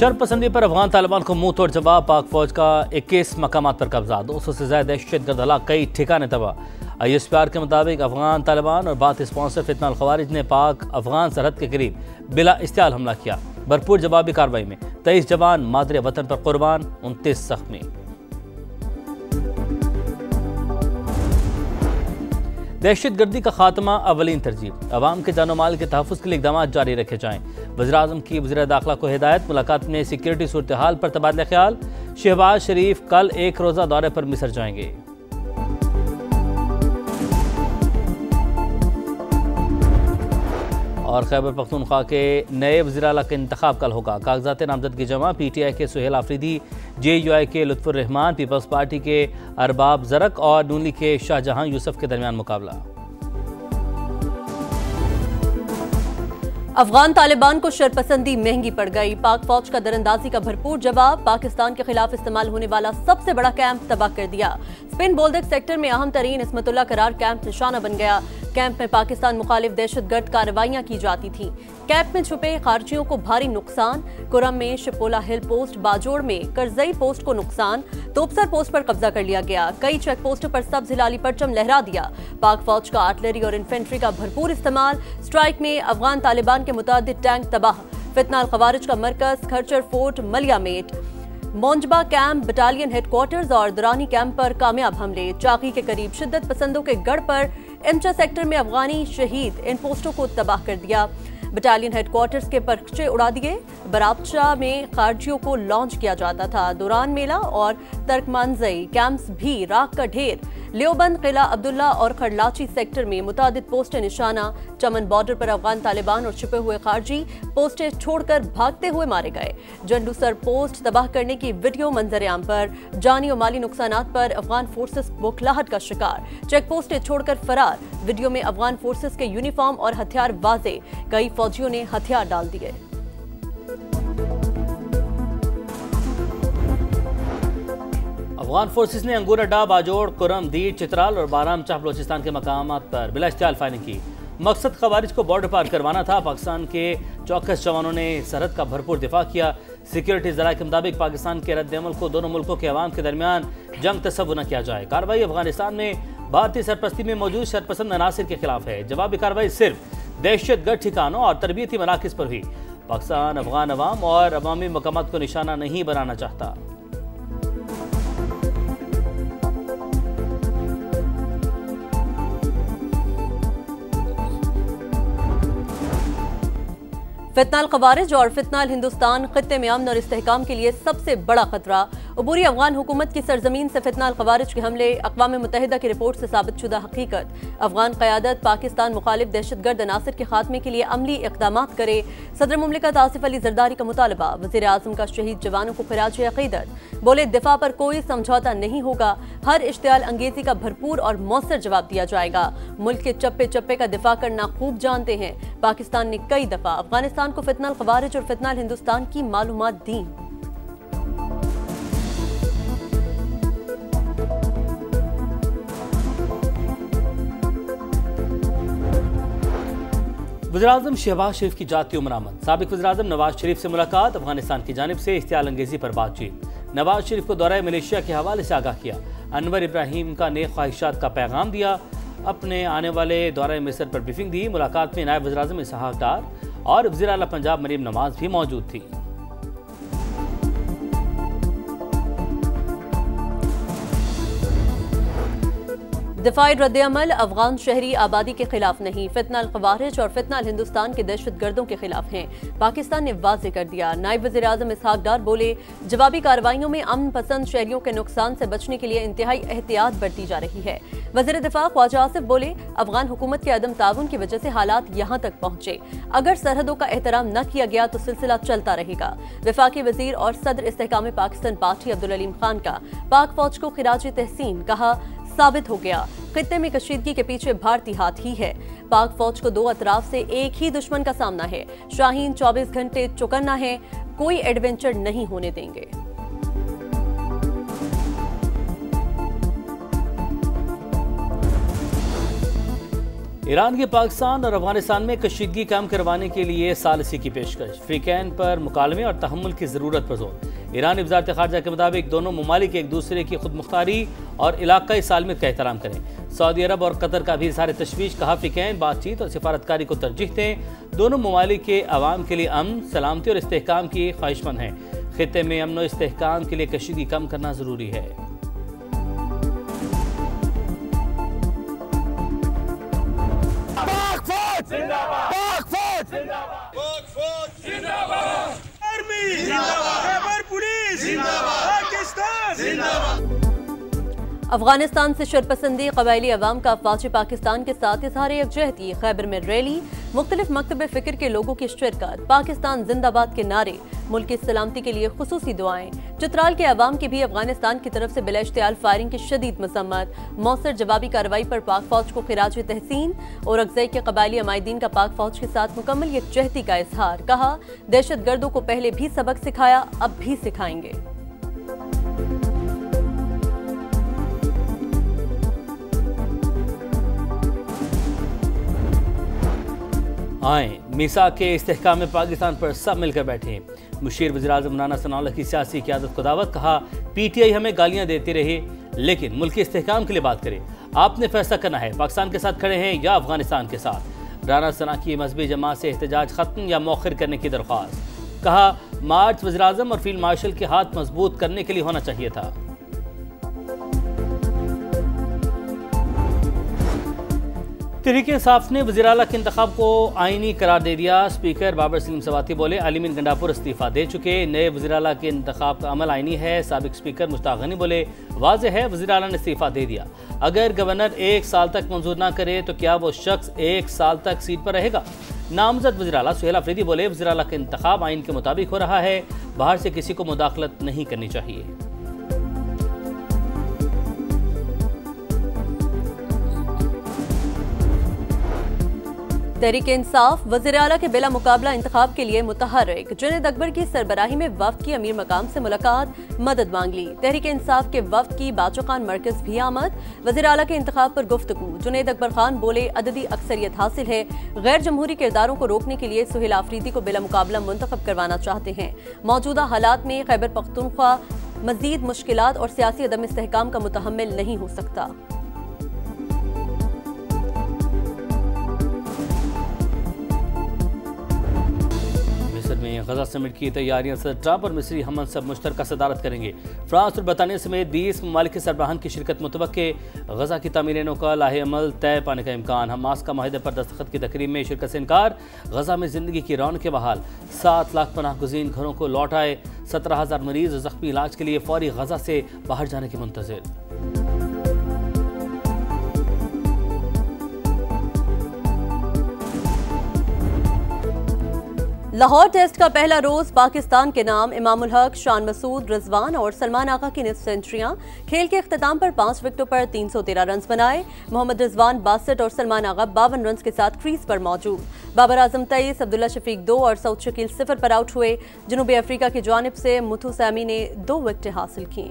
शरपसंदी पर अफगान तालिबान को मुंह तोड़ जवाब। पाक फौज का 21 मकामात पर कब्जा, 200 से ज्यादा दहशतगर्द हलाक, कई ठिकाने तबाह। ISPR के मुताबिक अफगान तालिबान और बात स्पॉन्सर फितना अल खवारिज ने पाक अफगान सरहद के करीब बिला इस्तियाल हमला किया। भरपूर जवाबी कार्रवाई में 23 जवान मादरे वतन पर कुर्बान, 29 जख्मी। दहशतगर्दी का खात्मा अवलीन तरजीह, अवाम के जानो माल के तहफ़्फ़ुज़ के लिए इक़दाम जारी रखे जाएँ। वज़ीर-ए-आज़म की वज़ीर दाखिला को हिदायत। मुलाकात में सिक्योरिटी सूरत हाल पर तबादला ख्याल। शहबाज शरीफ कल एक रोज़ा दौरे पर मिस्र जाएंगे। और खैबर पख्तूनख्वा के नए वज़ीर आला का इंतखाब कल होगा। कागजात नामजदगी जमा। PTI के सुहेल आफरीदी, JUI के लुत्फ़ुर रहमान, पीपल्स पार्टी के अरबाब ज़रक और नून लीग के शाहजहां यूसुफ के दरमियान मुकाबला। अफगान तालिबान को शरपसंदी महंगी पड़ गई। पाक फौज का दरअंदाजी का भरपूर जवाब। पाकिस्तान के खिलाफ इस्तेमाल होने वाला सबसे बड़ा कैंप तबाह कर दिया। स्पिन बोल्दक सेक्टर में अहम तरीन इस्मतुल्लाह करार कैंप निशाना बन गया। कैंप में पाकिस्तान मुखालिफ दहशतगर्द कार्रवाइयां की जाती थीं। कैंप में छुपे खारजियों को भारी नुकसान। कुरम में शिपोला हिल पोस्ट, बाजोड़ में करजई पोस्ट को नुकसान। तोपसर पोस्ट पर कब्जा कर लिया गया। कई चेक पोस्टों पर सब्ज हिलाली परचम लहरा दिया। पाक फौज का आर्टिलरी और इन्फेंट्री का भरपूर इस्तेमाल। स्ट्राइक में अफगान तालिबान के मुतादिद टैंक तबाह। फितना अल खवारिज का मरकज खरचर फोर्ट, मलियामेट, मोंजबा कैंप, बटालियन हेडक्वार्टर्स और दुरानी कैंप पर कामयाब हमले। चाकी के करीब शिद्दत पसंदों के गढ़ पर इमचा सेक्टर में अफगानी शहीद, इन पोस्टों को तबाह कर दिया। बटालियन हेडक्वार्टर्स के पर्चे उड़ा दिए। बराबचा में खारजियों को लॉन्च किया जाता था। दुरान मेला और तर्कमानजई कैंप्स भी राख का ढेर। लियोबंद, किला अब्दुल्ला और खरलाची सेक्टर में मुतादिद पोस्टें निशाना। चमन बॉर्डर पर अफगान तालिबान और छिपे हुए खारजी पोस्टें छोड़कर भागते हुए मारे गए। जंडूसर पोस्ट तबाह करने की वीडियो मंजर आम पर। जानी और माली नुकसानात पर अफगान फोर्सेस बौखलाहट का शिकार। चेक पोस्टें छोड़कर फरार। वीडियो में अफगान फोर्सेस के यूनिफॉर्म और हथियार वाजे। कई फौजियों ने हथियार डाल दिए। अफगान फोर्सेस ने अंगूर अड्डा, बाजोड़, कुरम, दीर, चित्राल और बाराम चाह बलोचिस्तान के मकामात पर बिला इस्तियाल फायरिंग की। मकसद खवारिज को बॉर्डर पार करवाना था। पाकिस्तान के चौकस जवानों ने सरहद का भरपूर दिफा किया। सिक्योरिटी ज़राए के मुताबिक पाकिस्तान के रद्द-ए-अमल को दोनों मुल्कों के अवाम के दरमियान जंग तस्वुर न किया जाए। कार्रवाई अफगानिस्तान में भारतीय सरपरस्ती में मौजूद शरपसंद अनासिर के खिलाफ है। जवाबी कार्रवाई सिर्फ दहशतगर्द ठिकानों और तरबियती मराकिज पर हुई। पाकिस्तान अफगान अवाम और अवामी मकामात को निशाना नहीं बनाना चाहता। फितना अल खवारिज और फितना अल हिंदुस्तान खित्ते में अमन और इस्तेहकाम के लिए सबसे बड़ा खतरा। अबूरी अफगान हुकूमत की सरजमीन से फितना अल खवारिज के हमले अक़वाम मुत्तहिदा की रिपोर्ट से साबित शुदा हकीकत। अफगान क़यादत पाकिस्तान मुखालिफ दहशतगर्द अनासिर के खात्मे के लिए अमली इक़दामात करे। सदर मुमलिकत आसिफ अली ज़रदारी का मुतालबा। वज़ीर-ए-आज़म का शहीद जवानों को खिराज अक़ीदत। बोले दिफा पर कोई समझौता नहीं होगा। हर इश्तियाल अंगेजी का भरपूर और मौसर जवाब दिया जाएगा। मुल्क के चप्पे चप्पे का दिफा करना खूब जानते हैं। पाकिस्तान ने कई दफा अफगानिस्तान को फितना अल खवारिज और फितना अल हिंदुस्तान की मालूमात दी। वज़ीर-ए-आज़म शहबाज शरीफ की जाती उम्र आमद। साबिक वज़ीर-ए-आज़म नवाज शरीफ से मुलाकात। अफगानिस्तान की जानिब से इश्तियाल अंगेजी पर बातचीत। नवाज शरीफ को दौरा मलेशिया के हवाले से आगाह किया। अनवर इब्राहिम का नेक ख्वाहिशात का पैगाम दिया। अपने आने वाले दौरे मिस्र पर ब्रीफिंग दी। मुलाकात में नायब वज़ीर-ए-आज़म इसहाक डार और वज़ीर आला पंजाब मरीम नवाज भी मौजूद थी। दिफाई रद्द-ए-अमल अफगान शहरी आबादी के खिलाफ नहीं, फितना अल खवारिज और फितना अल हिंदुस्तान के दहशतगर्दों के खिलाफ हैं। पाकिस्तान ने वाज़े कर दिया। नायब वज़ीर-ए-आज़म इसहाक डार बोले जवाबी कार्रवाइयों में अमन पसंद शहरियों के नुकसान से बचने के लिए इंतहाई एहतियात बरती जा रही है। वज़ीर दिफा ख्वाजा आसिफ बोले अफगान हुकूमत के अदम ताउन की वजह से हालात यहाँ तक पहुँचे। अगर सरहदों का एहतराम न किया गया तो सिलसिला चलता रहेगा। वफाकी वज़ीर और सदर इस्तेहकाम पाकिस्तान पार्टी अब्दुल अलीम खान का पाक फौज को खिराज तहसीन। कहा साबित हो गया खित्ते में कशीदगी के पीछे भारतीय हाथ ही है। पाक फौज को दो अतराफ से एक ही दुश्मन का सामना है। शाहीन 24 घंटे चौकन्ना है। कोई एडवेंचर नहीं होने देंगे। ईरान के पाकिस्तान और अफगानिस्तान में कशीदगी कम करवाने के लिए सालिसी की पेशकश, फ्रीकैन पर मुकालमे और तहम्मुल की ज़रूरत पर जोर। ईरानी वज़ारत ख़ारजा के मुताबिक दोनों ममालिक एक दूसरे की खुद मुख्तारी और इलाकाई सालमियत का एहतराम करें। सऊदी अरब और कतर का भी इज़हार तशवीश, कहा फ्रीकैन बातचीत और सिफारतकारी को तरजीह दें। दोनों ममालिक के अवाम के लिए अमन, सलामती और इस्तेहकाम की ख्वाहिशमंद हैं। खित्ते में अमन और इस्तेहकाम के लिए कशीदगी कम करना ज़रूरी है। अफगानिस्तान से शरपसंदी कबायली अवाम का अफवाज पाकिस्तान के साथ इजहार यकजहती, खैबर में रैली, मुख्तलिफ मकतब फ़िक्र के लोगों की शिरकत, पाकिस्तान जिंदाबाद के नारे, मुल्क की सलामती के लिए खुसूसी दुआएं। चित्राल के अवाम की भी अफगानिस्तान की तरफ से बिलाइश्तियाल फायरिंग की शदीद मसम्मत, मौसर जवाबी कार्रवाई पर पाक फौज को खिराज तहसीन और अगज़ई के कबायली अमायदीन का पाक फौज के साथ मुकम्मल यकजहती का इजहार, कहा दहशत गर्दों को पहले भी सबक सिखाया, अब भी सिखाएंगे। आए मीसा के इस्तेहकाम में पाकिस्तान पर सब मिलकर बैठे। मुशीर वज़ीर-ए-आज़म राना सनाउल्लाह की सियासी क़यादत को दावत, कहा PTI हमें गालियां देती रही लेकिन मुल्क के इस्तेहकाम के लिए बात करे। आपने फैसला करना है पाकिस्तान के साथ खड़े हैं या अफगानिस्तान के साथ। राना सना की मजहबी जमात से एहतजाज खत्म या मौखिर करने की दरख्वास्त, कहा मार्च वज़ीर-ए-आज़म और फील्ड मार्शल के हाथ मजबूत करने के लिए होना चाहिए था। तहरीक-ए-इंसाफ ने वज़ीर आला के इंतखाब को आईनी करार दे दिया। स्पीकर बाबर सलीम सवाती बोले अलीमीन गंडापुर इस्तीफा दे चुके, नए वज़ीर आला के इंतखाब का अमल आईनी है। साबिक स्पीकर मुश्ताक गनी बोले वाज़ेह है वज़ीर आला ने इस्तीफा दे दिया, अगर गवर्नर 1 साल तक मंजूर ना करे तो क्या वो शख्स 1 साल तक सीट पर रहेगा। नामजद वज़ीर आला सुहेल अफरीदी बोले वज़ीर आला का इंतखाब आइन के मुताबिक हो रहा है, बाहर से किसी को मुदाखलत नहीं करनी चाहिए। तहरीक इंसाफ वज़ीर आला के बिला मुकाबला इंतखाब के लिए मुतहर्रिक, जुनैद अकबर की सरबराही में वफ्द की अमीर मकाम से मुलाकात, मदद मांग ली। तहरीक इंसाफ के वफ्द की बाचो खान मरकज भी आमद, वज़ीर आला के इंतखाब पर गुफ्तगू। जुनैद अकबर खान बोले अददी अक्सरियत हासिल है, गैर जमहूरी किरदारों को रोकने के लिए सुहेल आफरीदी को बिला मुकाबला मुंतखब करवाना चाहते हैं। मौजूदा हालात में खैबर पख्तूनख्वा मजीद मुश्किलात और सियासी अदम इस्तेहकाम का मुतहम्मिल नहीं हो सकता। में गजा समिट की तैयारियां, सदर ट्रंप और मिस्री हमन सब मुश्तरका सदारत करेंगे। फ्रांस और बरतानिया समेत 20 ममालिक के सरबराहान की शिरकत मुतवक्के। गजा की तामीर का लाहे अमल तय पाने का इम्कान। हमास का माहिदे पर दस्तखत की तकरीब में शिरकत से इनकार। गजा में जिंदगी की रौनक के बहाल, 7 लाख पनाह गुज़ीन घरों को लौट आए। 17,000 मरीज जख्मी इलाज के लिए फौरी गजा से बाहर जाने के मुंतज़िर। लाहौर टेस्ट का पहला रोज पाकिस्तान के नाम। इमामुल हक, शान मसूद, रिजवान और सलमान आगा की निस्फ सेंचुरियां। खेल के अख्ताम पर 5 विकेटों पर 313 रन बनाए। मोहम्मद रिजवान 62 और सलमान आगा 52 रन के साथ क्रीज पर मौजूद। बाबर आजम 23, अब्दुल्ला शफीक 2 और सऊद शकील 0 पर आउट हुए। जनूबी अफ्रीका की जानिब से मुथु सैमी ने 2 विकेटें हासिल की।